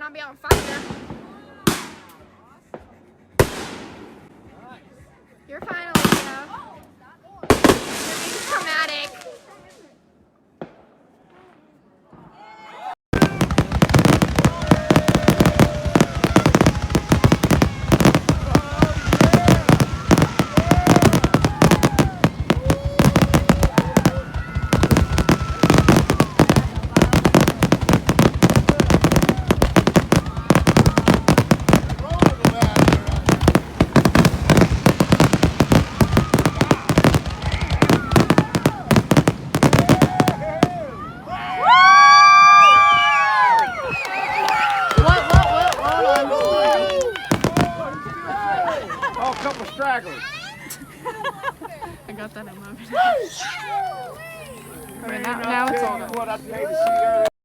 want to be on fire. You're fine, Olivia. You're being dramatic. Oh, a couple stragglers. I got that in my Now it's all. What I paid to see earlier.